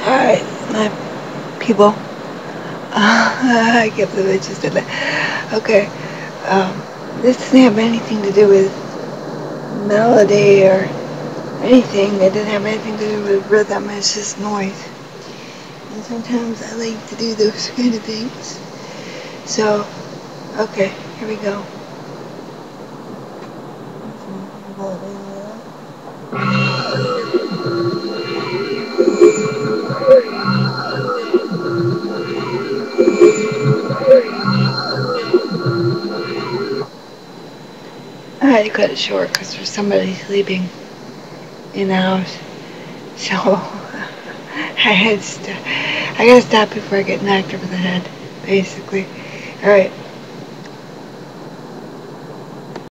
Alright, my people. I can't believe I just did that. Okay, this doesn't have anything to do with melody or anything. It doesn't have anything to do with rhythm. It's just noise. And sometimes I like to do those kind of things. So, okay, here we go. I had to cut it short because there's somebody sleeping in the house. So, I gotta stop before I get knocked over the head, basically. Alright.